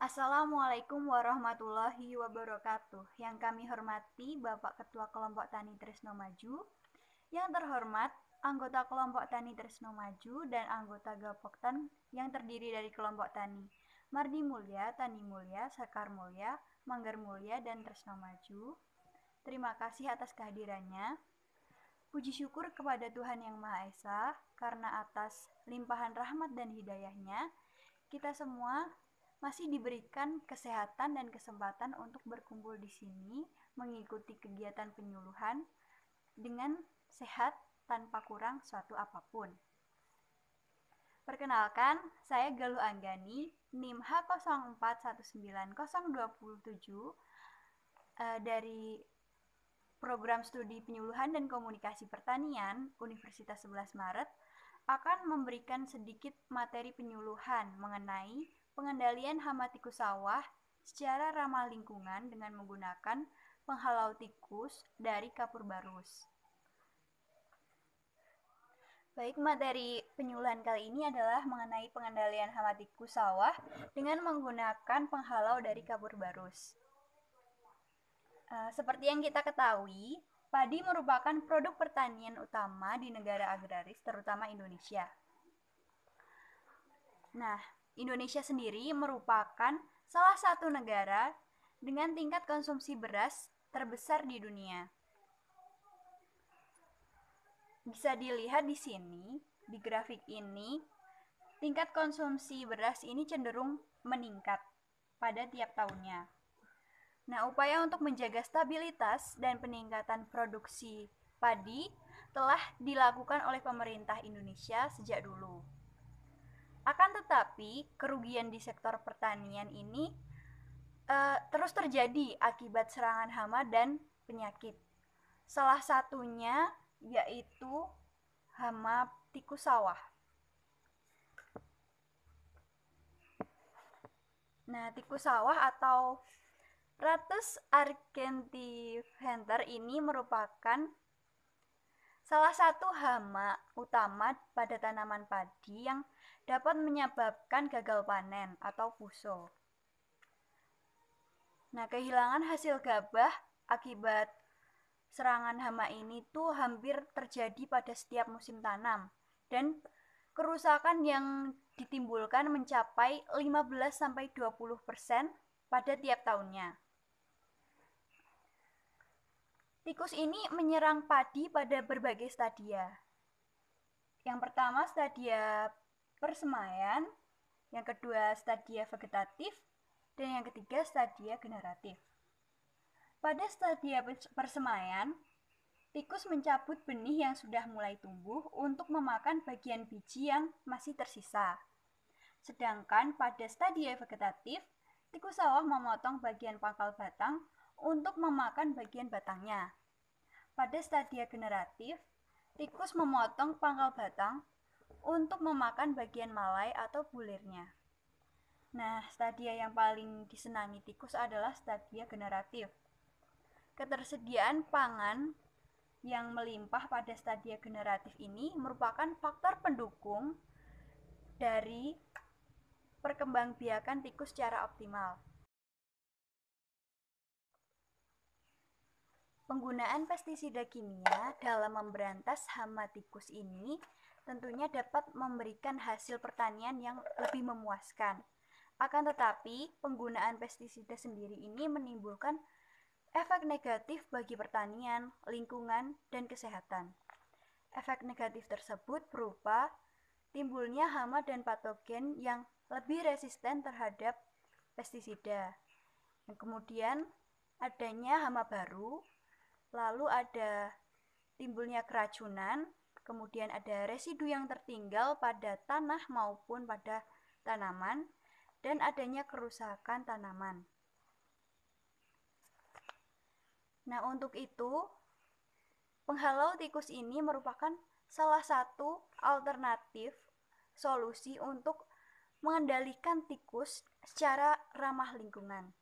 Assalamualaikum warahmatullahi wabarakatuh. Yang kami hormati Bapak Ketua Kelompok Tani Tresno Maju, yang terhormat anggota Kelompok Tani Tresno Maju dan anggota Gapoktan yang terdiri dari kelompok tani Mardi Mulya, Tani Mulya, Sekar Mulya, Manggar Mulya, dan Tresno Maju. Terima kasih atas kehadirannya. Puji syukur kepada Tuhan Yang Maha Esa karena atas limpahan rahmat dan hidayahnya kita semua masih diberikan kesehatan dan kesempatan untuk berkumpul di sini mengikuti kegiatan penyuluhan dengan sehat tanpa kurang suatu apapun. Perkenalkan, saya Galuh Anggani, NIM H04190027 dari Program Studi Penyuluhan dan Komunikasi Pertanian Universitas 11 Maret akan memberikan sedikit materi penyuluhan mengenai pengendalian hama tikus sawah secara ramah lingkungan dengan menggunakan penghalau tikus dari kapur barus. Baik, materi penyuluhan kali ini adalah mengenai pengendalian hama tikus sawah dengan menggunakan penghalau dari kapur barus. Seperti yang kita ketahui, padi merupakan produk pertanian utama di negara agraris, terutama Indonesia. Nah, Indonesia sendiri merupakan salah satu negara dengan tingkat konsumsi beras terbesar di dunia. Bisa dilihat di sini, di grafik ini, tingkat konsumsi beras ini cenderung meningkat pada tiap tahunnya. Nah, upaya untuk menjaga stabilitas dan peningkatan produksi padi telah dilakukan oleh pemerintah Indonesia sejak dulu. Akan tetapi, kerugian di sektor pertanian ini terus terjadi akibat serangan hama dan penyakit. Salah satunya yaitu hama tikus sawah. Nah, tikus sawah atau Rattus argentifenter ini merupakan salah satu hama utama pada tanaman padi yang dapat menyebabkan gagal panen atau puso. Nah, kehilangan hasil gabah akibat serangan hama ini tuh hampir terjadi pada setiap musim tanam dan kerusakan yang ditimbulkan mencapai 15-20% pada tiap tahunnya. Tikus ini menyerang padi pada berbagai stadia. Yang pertama stadia persemaian, yang kedua stadia vegetatif, dan yang ketiga stadia generatif. Pada stadia persemaian, tikus mencabut benih yang sudah mulai tumbuh untuk memakan bagian biji yang masih tersisa. Sedangkan pada stadia vegetatif, tikus sawah memotong bagian pangkal batang untuk memakan bagian batangnya. Pada stadia generatif, tikus memotong pangkal batang untuk memakan bagian malai atau bulirnya. Nah, stadia yang paling disenangi tikus adalah stadia generatif. Ketersediaan pangan yang melimpah pada stadia generatif ini merupakan faktor pendukung dari perkembangbiakan tikus secara optimal. Penggunaan pestisida kimia dalam memberantas hama tikus ini tentunya dapat memberikan hasil pertanian yang lebih memuaskan. Akan tetapi, penggunaan pestisida sendiri ini menimbulkan efek negatif bagi pertanian, lingkungan, dan kesehatan. Efek negatif tersebut berupa timbulnya hama dan patogen yang lebih resisten terhadap pestisida. Yang kemudian adanya hama baru, lalu ada timbulnya keracunan, kemudian ada residu yang tertinggal pada tanah maupun pada tanaman, dan adanya kerusakan tanaman. Nah, untuk itu, penghalau tikus ini merupakan salah satu alternatif solusi untuk mengendalikan tikus secara ramah lingkungan.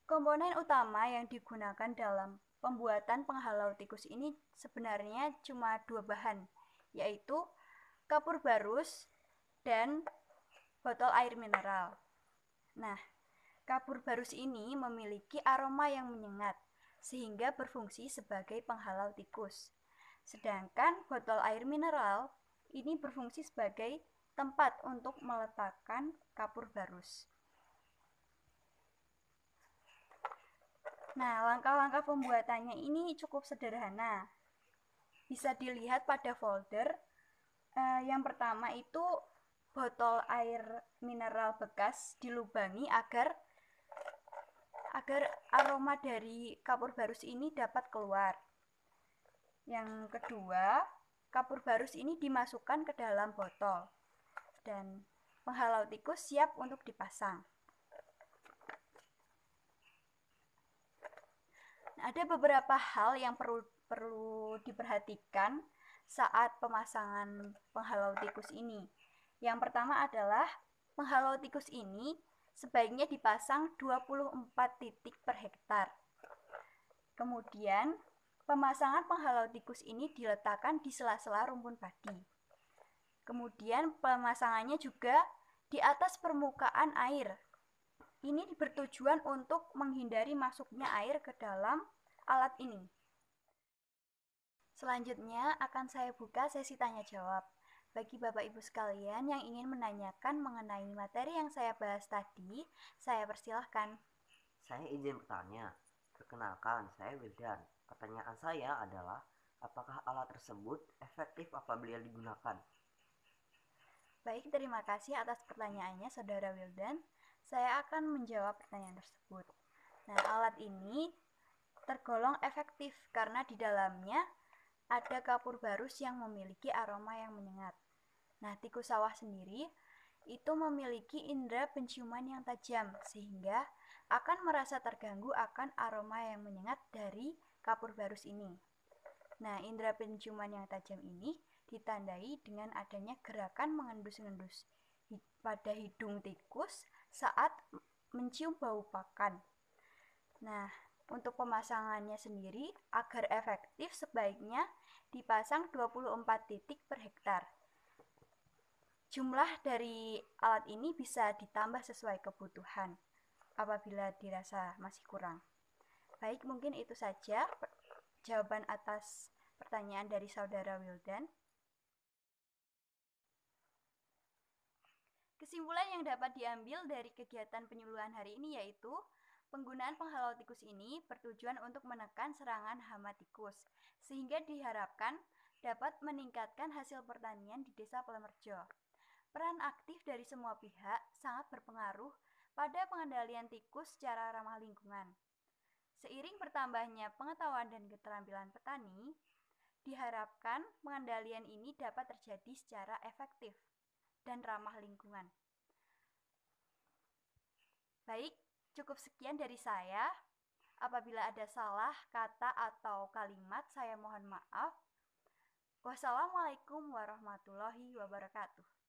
Komponen utama yang digunakan dalam pembuatan penghalau tikus ini sebenarnya cuma dua bahan, yaitu kapur barus dan botol air mineral. Nah, kapur barus ini memiliki aroma yang menyengat, sehingga berfungsi sebagai penghalau tikus. Sedangkan botol air mineral ini berfungsi sebagai tempat untuk meletakkan kapur barus. Nah, langkah-langkah pembuatannya ini cukup sederhana. Bisa dilihat pada folder. Yang pertama itu botol air mineral bekas dilubangi agar aroma dari kapur barus ini dapat keluar. Yang kedua, kapur barus ini dimasukkan ke dalam botol dan penghalau tikus siap untuk dipasang. Nah, ada beberapa hal yang perlu diperhatikan saat pemasangan penghalau tikus ini. Yang pertama adalah penghalau tikus ini sebaiknya dipasang 24 titik per hektar. Kemudian, pemasangan penghalau tikus ini diletakkan di sela-sela rumpun padi. Kemudian, pemasangannya juga di atas permukaan air. Ini bertujuan untuk menghindari masuknya air ke dalam alat ini. Selanjutnya akan saya buka sesi tanya jawab. Bagi Bapak Ibu sekalian yang ingin menanyakan mengenai materi yang saya bahas tadi, saya persilahkan. Saya izin bertanya. Perkenalkan, saya Wildan. Pertanyaan saya adalah, apakah alat tersebut efektif apabila digunakan? Baik, terima kasih atas pertanyaannya Saudara Wildan. Saya akan menjawab pertanyaan tersebut. Nah, alat ini tergolong efektif karena di dalamnya ada kapur barus yang memiliki aroma yang menyengat. Nah, tikus sawah sendiri itu memiliki indera penciuman yang tajam sehingga akan merasa terganggu akan aroma yang menyengat dari kapur barus ini. Nah, indera penciuman yang tajam ini ditandai dengan adanya gerakan mengendus-endus pada hidung tikus saat mencium bau pakan. Nah, untuk pemasangannya sendiri agar efektif sebaiknya dipasang 24 titik per hektar. Jumlah dari alat ini bisa ditambah sesuai kebutuhan apabila dirasa masih kurang. Baik, mungkin itu saja jawaban atas pertanyaan dari Saudara Wildan. Kesimpulan yang dapat diambil dari kegiatan penyuluhan hari ini yaitu penggunaan penghalau tikus ini bertujuan untuk menekan serangan hama tikus, sehingga diharapkan dapat meningkatkan hasil pertanian di Desa Plemerjo. Peran aktif dari semua pihak sangat berpengaruh pada pengendalian tikus secara ramah lingkungan. Seiring bertambahnya pengetahuan dan keterampilan petani, diharapkan pengendalian ini dapat terjadi secara efektif dan ramah lingkungan. Baik, cukup sekian dari saya. Apabila ada salah kata atau kalimat, saya mohon maaf. Wassalamualaikum warahmatullahi wabarakatuh.